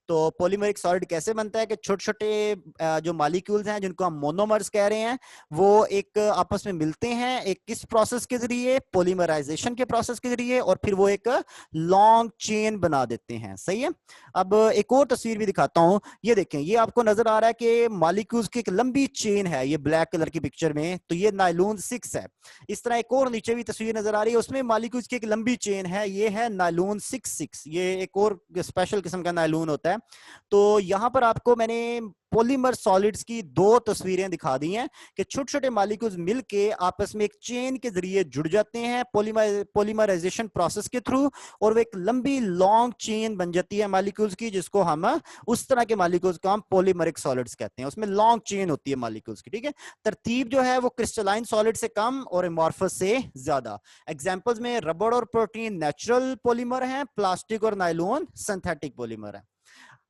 Speaker 1: तो पॉलीमेरिक सॉलिड कैसे बनता है कि छोटे छोटे जो मॉलिक्यूल्स हैं जिनको हम मोनोमर्स कह रहे हैं वो एक आपस में मिलते हैं, एक किस प्रोसेस के जरिए, पॉलीमराइजेशन के प्रोसेस के जरिए, और फिर वो एक लॉन्ग चेन बना देते हैं, सही है। अब एक और तस्वीर भी दिखाता हूं, ये देखें, ये आपको नजर आ रहा है कि मॉलिक्यूल्स की एक लंबी चेन है, ये ब्लैक कलर की पिक्चर में, तो ये नायलून 6 है। इस तरह एक और नीचे भी तस्वीर नजर आ रही है, उसमें मॉलिक्यूल्स की एक लंबी चेन है, ये है नायलून 6, ये एक और स्पेशल किस्म का नायलून होता है। तो यहां पर आपको मैंने पॉलीमर सॉलिड्स की 2 तस्वीरें दिखा दी हैं कि छोटे छोटे मॉलिक्यूल्स मिलके आपस में एक चेन के जरिए जुड़ जाते हैं पॉलीमराइजेशन प्रोसेस के थ्रू, और वो एक लंबी लॉन्ग चेन बन जाती है मॉलिक्यूल्स की, जिसको हम उस तरह के मॉलिक्यूल्स को हम पॉलीमरिक सॉलिड्स कहते हैं। उसमें लॉन्ग चेन होती है मॉलिक्यूल्स की, ठीक है। तरतीब जो है वो क्रिस्टलाइन सॉलिड से कम और एमॉर्फस से ज्यादा। एग्जांपल्स में रबड़ और प्रोटीन नेचुरल पॉलीमर हैं, प्लास्टिक और नायलॉन सिंथेटिक पॉलीमर है।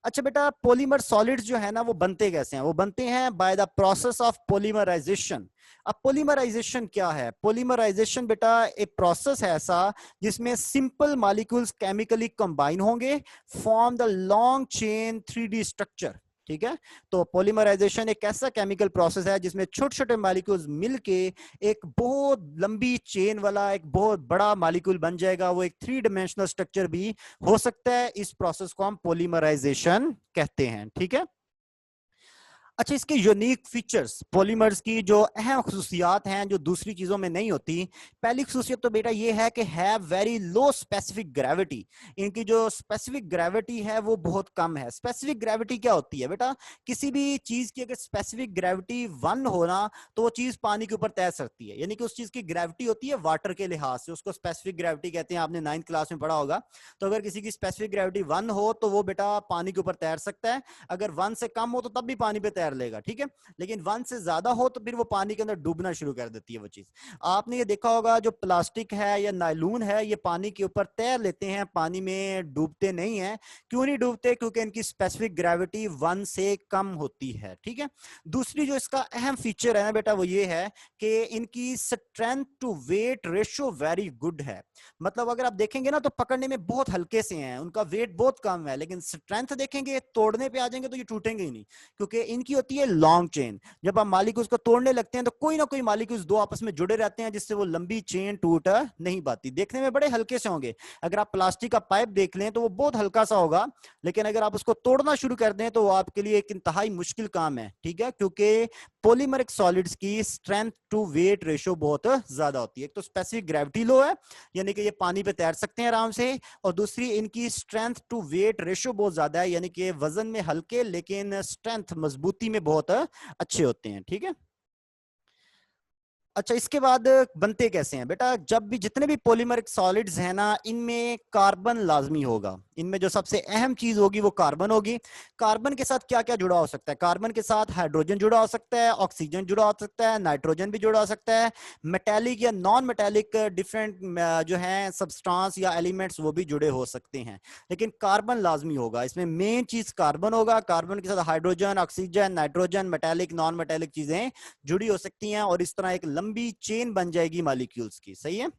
Speaker 1: अच्छा बेटा, पॉलीमर सॉलिड्स जो है ना वो बनते कैसे हैं? वो बनते हैं by the process of polymerization. अब पॉलीमराइजेशन क्या है? पॉलीमराइजेशन बेटा एक प्रोसेस है ऐसा जिसमें सिंपल मॉलिक्यूल्स केमिकली कंबाइन होंगे, form the long chain 3D structure, ठीक है। तो पॉलीमराइजेशन एक ऐसा केमिकल प्रोसेस है जिसमें छोटे छोटे मॉलिक्यूल्स मिलके एक बहुत लंबी चेन वाला एक बहुत बड़ा मॉलिक्यूल बन जाएगा। वो एक 3 डायमेंशनल स्ट्रक्चर भी हो सकता है। इस प्रोसेस को हम पॉलीमराइजेशन कहते हैं, ठीक है। अच्छा, इसके यूनिक फीचर्स, पॉलीमर्स की जो अहम खसूसियात हैं जो दूसरी चीजों में नहीं होती। पहली खसूसियत तो बेटा ये है कि have very low specific gravity. इनकी जो स्पेसिफिक ग्रेविटी है वो बहुत कम है। स्पेसिफिक ग्रेविटी क्या होती है बेटा? किसी भी चीज की अगर स्पेसिफिक ग्रेविटी 1 होना तो वो चीज पानी के ऊपर तैर सकती है, यानी कि उस चीज की ग्रेविटी होती है वाटर के लिहाज से, उसको स्पेसिफिक ग्रेविटी कहते हैं। आपने 9th क्लास में पढ़ा होगा। तो अगर किसी की स्पेसिफिक ग्रेविटी 1 हो तो वो बेटा पानी के ऊपर तैर सकता है, अगर 1 से कम हो तो तब भी पानी पे तैर तैर लेगा, ठीक है। लेकिन 1 से ज्यादा हो तो फिर वो पानी के अंदर डूबना शुरू कर देती है वो चीज। आपने ये देखा होगा जो प्लास्टिक है या नायलून है, ये पानी के ऊपर तैर लेते हैं, पानी में डूबते नहीं है। क्यों नहीं डूबते? क्योंकि इनकी स्पेसिफिक ग्रेविटी 1 से कम होती है, ठीक है। दूसरी जो इसका अहम फीचर है ना बेटा, वो ये है कि इनकी strength to weight ratio very good है। मतलब अगर आप देखेंगे ना तो पकड़ने में बहुत हल्के से हैं, उनका वेट बहुत कम है, लेकिन स्ट्रेंथ देखेंगे, तोड़ने पे आ जाएंगे तो ये टूटेंगे ही नहीं, क्योंकि इनकी होती है लॉन्ग चेन। जब आप मालिक्यूल्स को तोड़ने लगते हैं तो कोई ना कोई मालिक्यूल्स दो आपस में जुड़े रहते हैं, जिससे वो लंबी चेन टूट नहीं पाती। देखने में बड़े हल्के से होंगे, अगर आप प्लास्टिक का पाइप देख लें तो वो बहुत हल्का सा होगा, लेकिन अगर आप उसको तोड़ना शुरू कर दें तो वो आपके लिए एक इंतहाई मुश्किल काम है, ठीक है। क्योंकि पॉलीमरिक सॉलिड्स की स्ट्रेंथ टू वेट रेशियो बहुत ज्यादा होती है। एक तो स्पेसिफिक ग्रेविटी लो है, यानी कि ये पानी पे तैर सकते हैं आराम से, और दूसरी इनकी स्ट्रेंथ टू वेट रेशियो बहुत ज्यादा है, यानी कि वजन में हल्के लेकिन स्ट्रेंथ मजबूती में बहुत अच्छे होते हैं, ठीक है। अच्छा, इसके बाद बनते कैसे हैं बेटा? जब भी जितने भी पॉलीमरिक सॉलिड्स हैं ना, इनमें कार्बन लाजमी होगा। इनमें जो सबसे अहम चीज होगी वो कार्बन होगी। कार्बन के साथ क्या क्या जुड़ा हो सकता है? कार्बन के साथ हाइड्रोजन जुड़ा हो सकता है, ऑक्सीजन जुड़ा हो सकता है, नाइट्रोजन भी जुड़ा हो सकता है, मेटेलिक या नॉन मेटेलिक डिफरेंट जो है सब्सटेंस या एलिमेंट्स वो भी जुड़े हो सकते हैं, लेकिन कार्बन लाजमी होगा। इसमें मेन चीज कार्बन होगा। कार्बन के साथ hydrogen, oxygen, nitrogen, metallic, non metallic चीजें जुड़ी हो सकती हैं, और इस तरह एक लंबी चेन बन जाएगी मॉलिक्यूल्स की, सही है।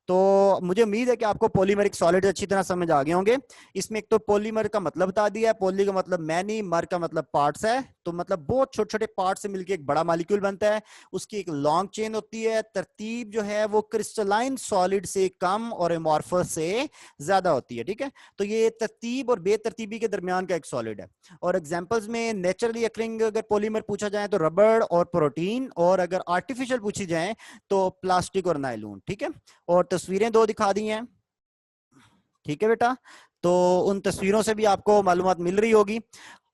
Speaker 1: तो मुझे उम्मीद है कि आपको पॉलीमरिक सॉलिड अच्छी तरह समझ आ गए होंगे। इसमें एक तो पॉलीमर का मतलब बता दिया है, पॉली का मतलब मैनी, मर का मतलब पार्ट्स है, तो मतलब बहुत छोटे छोटे पार्ट से मिलकर एक बड़ा मॉलिक्यूल बनता है। उसकी एक लॉन्ग चेन होती है। तरतीब जो है वो क्रिस्टलाइन सॉलिड से कम और एमॉर्फस से ज्यादा होती है, ठीक है। तो ये तरतीब और बेतरतीबी के दरमियान का एक सॉलिड है। और एग्जाम्पल्स में नेचुरली अकरिंग अगर पॉलीमर पूछा जाए तो रबड़ और प्रोटीन, और अगर आर्टिफिशियल पूछी जाए तो प्लास्टिक और नायलून, ठीक है। और तस्वीरें दो दिखा दी हैं, ठीक है बेटा। तो उन तस्वीरों से भी आपको मालूमात मिल रही होगी।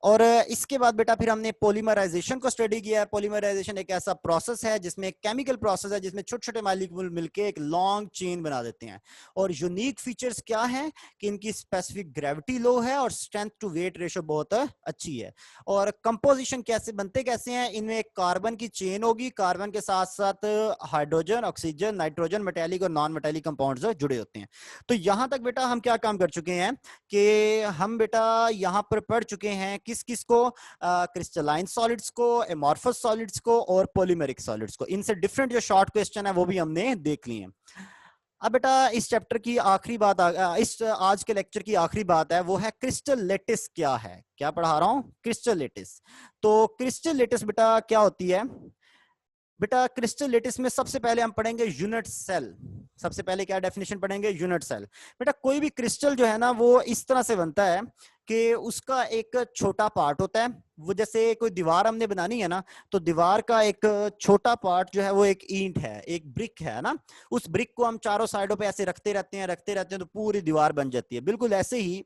Speaker 1: और इसके बाद बेटा फिर हमने पॉलीमराइजेशन को स्टडी किया है। पॉलीमराइजेशन एक ऐसा प्रोसेस है जिसमें केमिकल प्रोसेस है, जिसमें छोटे छोटे मॉलिक्यूल मिलके एक लॉन्ग चेन बना देते हैं। और यूनिक फीचर्स क्या है कि इनकी स्पेसिफिक ग्रेविटी लो है और स्ट्रेंथ टू वेट रेशियो बहुत अच्छी है। और कंपोजिशन कैसे बनते कैसे हैं? इनमें एक कार्बन की चेन होगी, कार्बन के साथ साथ हाइड्रोजन, ऑक्सीजन, नाइट्रोजन, मेटेलिक और नॉन मेटेलिक कंपाउंड्स जुड़े होते हैं। तो यहां तक बेटा हम क्या काम कर चुके हैं कि हम बेटा यहां पर पढ़ चुके हैं किस किस को, क्रिस्टलाइन सॉलिड्स को, एमॉर्फस सॉलिड्स को और पॉलीमेरिक सॉलिड्स को। इनसे डिफरेंट जो शॉर्ट क्वेश्चन है वो भी हमने देख लिए हैं। अब बेटा इस चैप्टर की आखिरी बात इस आज के लेक्चर की आखिरी बात है, वो है क्रिस्टल लेटिस क्या है। क्या पढ़ा रहा हूं? Crystal lettuce. तो क्रिस्टल लेटिस बेटा क्या होती है? बेटा क्रिस्टल लेटिस में सबसे पहले हम पढ़ेंगे यूनिट सेल। सबसे पहले क्या डेफिनेशन पढ़ेंगे? Unit cell. बेटा कोई भी क्रिस्टल जो है ना वो इस तरह से बनता है कि उसका एक छोटा पार्ट होता है। वो जैसे कोई दीवार हमने बनानी है ना, तो दीवार का एक छोटा पार्ट जो है वो एक ईंट है, एक ब्रिक है ना। उस ब्रिक को हम चारों साइडों पे ऐसे रखते रहते हैं तो पूरी दीवार बन जाती है। बिल्कुल ऐसे ही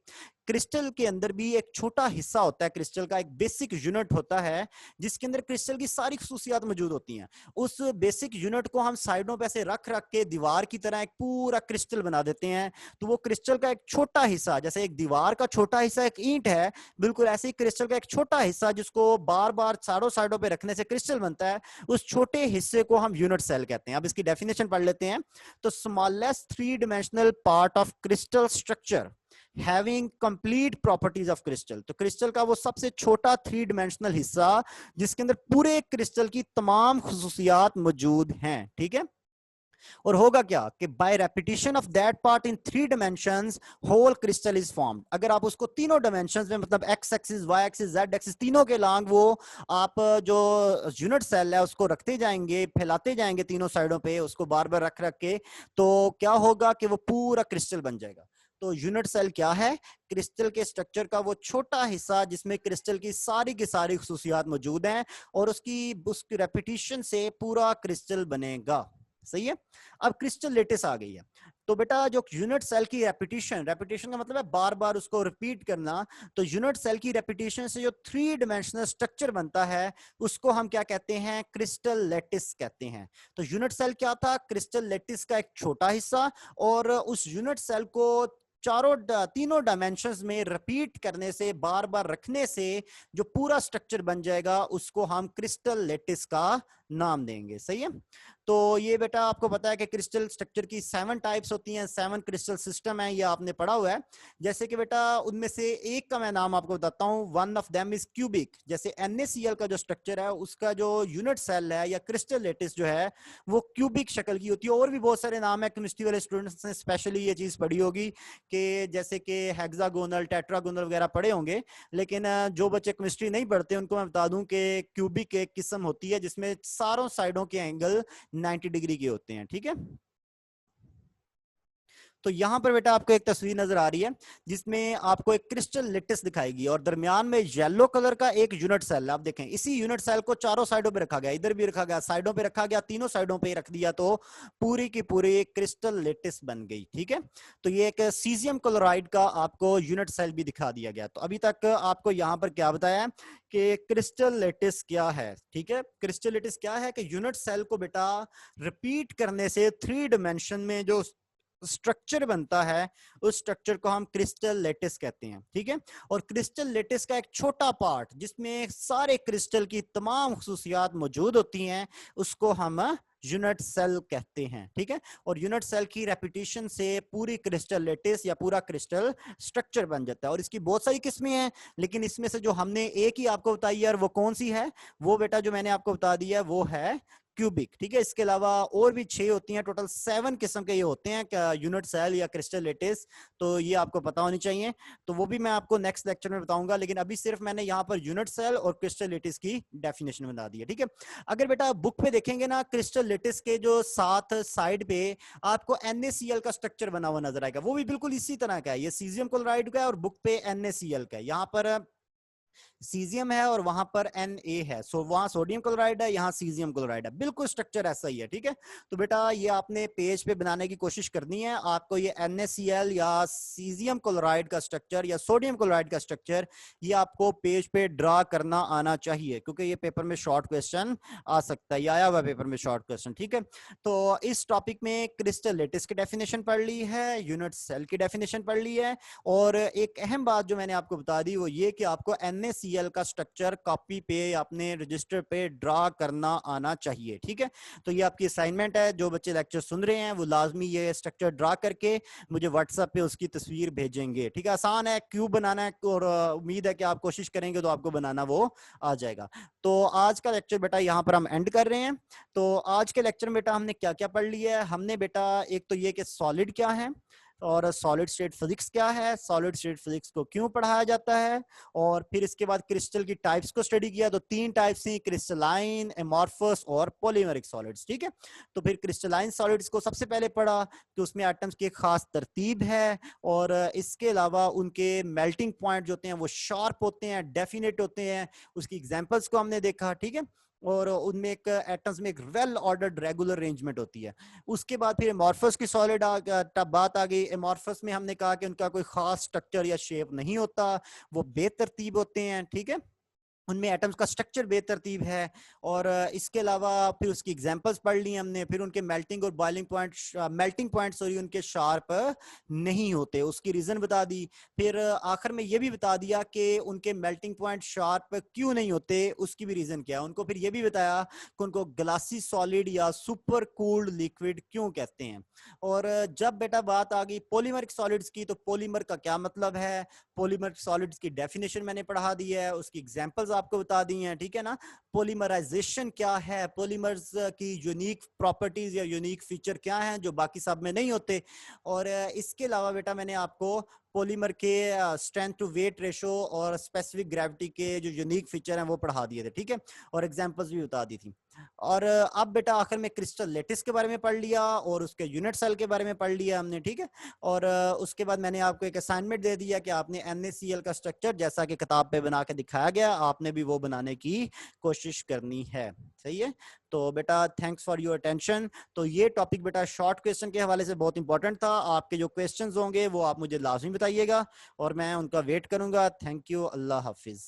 Speaker 1: क्रिस्टल के अंदर भी एक छोटा हिस्सा होता है, क्रिस्टल का एक बेसिक यूनिट होता है जिसके अंदर क्रिस्टल की सारी खसूसियात मौजूद होती हैं। उस बेसिक यूनिट को हम साइडों पे ऐसे रख रख के दीवार की तरह एक पूरा क्रिस्टल बना देते हैं। तो वो क्रिस्टल का एक छोटा हिस्सा, जैसे एक दीवार का छोटा हिस्सा एक ईंट है, बिल्कुल ऐसे ही क्रिस्टल का एक छोटा हिस्सा जिसको बार बार चारों साइडों पे रखने से क्रिस्टल बनता है, उस छोटे हिस्से को हम यूनिट सेल कहते हैं। अब इसकी डेफिनेशन पढ़ लेते हैं। तो smallest 3 dimensional part of crystal structure having complete properties of crystal. तो क्रिस्टल का वो सबसे छोटा 3 डायमेंशनल हिस्सा जिसके अंदर पूरे क्रिस्टल की तमाम खुसूसियात मौजूद हैं, ठीक है। और होगा क्या कि by repetition of that part in 3 dimensions whole crystal is formed. अगर आप उसको तीनों डायमेंशंस में, मतलब X axis, Y axis, Z axis, तीनों के लॉन्ग वो आप जो यूनिट सेल है उसको रखते जाएंगे, फैलाते जाएंगे तीनों साइडों पे, उसको बार बार रख रख के, तो क्या होगा कि वो पूरा क्रिस्टल बन जाएगा। तो यूनिट सेल क्या है? क्रिस्टल के स्ट्रक्चर का वो छोटा हिस्सा जिसमें क्रिस्टल की सारी खसूसियात मौजूद हैं, और उसकी रेपिटेशन से पूरा क्रिस्टल बनेगा, सही है। अब क्रिस्टल लेटिस आ गई है। तो बेटा जो यूनिट सेल की रेपिटेशन का मतलब है बार बार उसको रिपीट करना। तो यूनिट सेल की रेपिटेशन से जो 3 डायमेंशनल स्ट्रक्चर बनता है उसको हम क्या कहते हैं? क्रिस्टल लेटिस कहते हैं। तो यूनिट सेल क्या था? क्रिस्टल लेटिस का एक छोटा हिस्सा, और उस यूनिट सेल को तीनों डायमेंशंस में रिपीट करने से, बार बार रखने से जो पूरा स्ट्रक्चर बन जाएगा उसको हम क्रिस्टल लेटिस का नाम देंगे। सही है। तो ये बेटा आपको पता है कि क्रिस्टल स्ट्रक्चर की 7 टाइप्स होती हैं, 7 क्रिस्टल सिस्टम है, ये आपने पढ़ा हुआ है। जैसे कि बेटा उनमें से एक का मैं नाम आपको बताता हूं, one of them is cubic. जैसे NaCl का जो स्ट्रक्चर है उसका जो यूनिट सेल है या क्रिस्टल लेटिस जो है वो क्यूबिक शक्ल की होती है। और भी बहुत सारे नाम है, केमिस्ट्री वाले स्टूडेंट्स ने स्पेशली ये चीज पढ़ी होगी कि जैसे कि हेक्सागोनल, टेट्रागोनल वगैरह पढ़े होंगे। लेकिन जो बच्चे केमिस्ट्री नहीं पढ़ते उनको मैं बता दूं कि क्यूबिक एक किस्म होती है जिसमें चारों साइडों के एंगल 90 डिग्री के होते हैं। ठीक है। तो यहां पर बेटा आपको एक तस्वीर नजर आ रही है जिसमें आपको एक क्रिस्टल लेटिस दिखाएगी और दरमियान में येलो कलर का एक यूनिट सेल। आप देखें इसी यूनिट सेल को चारों साइडों पे रखा गया, इधर भी रखा गया, साइडों पे रखा गया, तीनों साइडों पे रख दिया तो पूरी की पूरी क्रिस्टल लेटिस बन गई। ठीक है। तो ये एक सीजियम क्लोराइड का आपको यूनिट सेल भी दिखा दिया गया। तो अभी तक आपको यहां पर क्या बताया कि क्रिस्टल लेटिस क्या है। ठीक है। क्रिस्टल लेटिस क्या है कि यूनिट सेल को बेटा रिपीट करने से 3 डायमेंशन में जो स्ट्रक्चर बनता है उस स्ट्रक्चर को हम क्रिस्टल लेटिस कहते हैं। ठीक है। और क्रिस्टल लेटिस का एक छोटा पार्ट जिसमें सारे क्रिस्टल की तमाम खुसूसियात मौजूद होती हैं उसको हम यूनिट सेल कहते हैं। ठीक है। और यूनिट सेल की रेपिटेशन से पूरी क्रिस्टल लेटिस या पूरा क्रिस्टल स्ट्रक्चर बन जाता है। और इसकी बहुत सारी किस्में हैं, लेकिन इसमें से जो हमने एक ही आपको बताई है, और वो कौन सी है, वो बेटा जो मैंने आपको बता दिया है वो है क्यूबिक। ठीक है। इसके अलावा और भी 6 होती हैं, टोटल 7 किस्म के ये होते हैं यूनिट सेल या क्रिस्टल लेटिस। तो ये आपको पता होनी चाहिए। तो वो भी मैं आपको नेक्स्ट लेक्चर में बताऊंगा, लेकिन अभी सिर्फ मैंने यहाँ पर यूनिट सेल और क्रिस्टल लेटिस की डेफिनेशन बता दी है। ठीक है। अगर बेटा बुक पे देखेंगे ना, क्रिस्टल लेटिस के जो साथ साइड पे आपको NaCl का स्ट्रक्चर बना हुआ नजर आएगा, वो भी बिल्कुल इसी तरह का है। ये सीजियम क्लोराइड का है और बुक पे NaCl का है। यहाँ पर सीजियम है और वहां पर Na है, सो वहां सोडियम क्लोराइड है, यहाँ सीजियम क्लोराइड है। बिल्कुल स्ट्रक्चर ऐसा ही है। ठीक है। तो बेटा ये आपने पेज पे बनाने की कोशिश करनी है। आपको ये NaCl या सीजियम क्लोराइड का स्ट्रक्चर या सोडियम क्लोराइड का स्ट्रक्चर ये आपको पेज पे ड्रा करना आना चाहिए, क्योंकि ये पेपर में शॉर्ट क्वेश्चन आ सकता है, ये आया हुआ पेपर में शॉर्ट क्वेश्चन। ठीक है। तो इस टॉपिक में क्रिस्टल लेटिस की डेफिनेशन पढ़ ली है, यूनिट सेल की डेफिनेशन पढ़ ली है, और एक अहम बात जो मैंने आपको बता दी वो ये कि आपको NaCl का स्ट्रक्चर कॉपी पे अपने रजिस्टर पे ड्रा करना आना चाहिए। ठीक है। तो ये आपकी असाइनमेंट है, जो बच्चे लेक्चर सुन रहे हैं वो लाजमी ये स्ट्रक्चर ड्रा करके मुझे व्हाट्सएप पे उसकी तस्वीर भेजेंगे। ठीक है। आसान है, क्यूब बनाना है, और उम्मीद है कि आप कोशिश करेंगे तो आपको बनाना वो आ जाएगा। तो आज का लेक्चर बेटा यहाँ पर हम एंड कर रहे हैं। तो आज के लेक्चर में बेटा हमने क्या क्या पढ़ लिया है। हमने बेटा एक तो ये कि सॉलिड क्या है, और सॉलिड स्टेट फिजिक्स क्या है, सॉलिड स्टेट फिजिक्स को क्यों पढ़ाया जाता है, और फिर इसके बाद क्रिस्टल की टाइप्स को स्टडी किया। तो 3 टाइप्स थी, क्रिस्टलाइन, एमॉर्फस और पॉलीमेरिक सॉलिड्स। ठीक है। तो फिर क्रिस्टलाइन सॉलिड्स को सबसे पहले पढ़ा कि उसमें एटम्स की एक खास तरतीब है, और इसके अलावा उनके मेल्टिंग पॉइंट जो होते हैं वो शार्प होते हैं, डेफिनेट होते हैं। उसकी एग्जांपल्स को हमने देखा। ठीक है। और उनमें एक एटम्स में एक वेल ऑर्डर्ड रेगुलर अरेंजमेंट होती है। उसके बाद फिर एमॉर्फस की सॉलिड बात आ गई। एमॉर्फस में हमने कहा कि उनका कोई खास स्ट्रक्चर या शेप नहीं होता, वो बेतरतीब होते हैं। ठीक है। उनमें एटम्स का स्ट्रक्चर बेतरतीब है। और इसके अलावा फिर उसकी एग्जांपल्स पढ़ ली हमने। फिर उनके मेल्टिंग और boiling point, melting point sorry उनके शार्प नहीं होते, उसकी रीजन बता दी। फिर आखिर में ये भी बता दिया कि उनके मेल्टिंग पॉइंट शार्प क्यों नहीं होते, उसकी भी रीजन क्या है। उनको फिर ये भी बताया कि उनको ग्लासी सॉलिड या सुपर कूल्ड लिक्विड क्यों कहते हैं। और जब बेटा बात आ गई पॉलीमरिक सॉलिड्स की, तो पॉलीमर का क्या मतलब है, पॉलीमर सॉलिड्स की डेफिनेशन मैंने पढ़ा दी है, उसकी एग्जांपल्स आपको बता दी हैं। ठीक है ना। पॉलीमराइजेशन क्या है, पॉलीमर्स की यूनिक प्रॉपर्टीज या यूनिक फीचर क्या हैं जो बाकी सब में नहीं होते। और इसके अलावा बेटा मैंने आपको पॉलीमर के स्ट्रेंथ टू वेट रेशो और स्पेसिफिक ग्रेविटी के जो यूनिक फीचर हैं वो पढ़ा दिए थे। ठीक है। और एग्जांपल्स भी बता दी थी। और अब बेटा आखिर में क्रिस्टल लेटिस के बारे में पढ़ लिया और उसके यूनिट सेल के बारे में पढ़ लिया हमने। ठीक है। और उसके बाद मैंने आपको एक असाइनमेंट दे दिया कि आपने NaCl का स्ट्रक्चर जैसा कि किताब पे बना के दिखाया गया, आपने भी वो बनाने की कोशिश करनी है। सही है। तो बेटा थैंक्स फॉर योर अटेंशन। तो ये टॉपिक बेटा शॉर्ट क्वेश्चन के हवाले से बहुत इंपॉर्टेंट था। आपके जो क्वेश्चंस होंगे वो आप मुझे लाजमी बताइएगा और मैं उनका वेट करूंगा। Thank you. Allah Hafiz.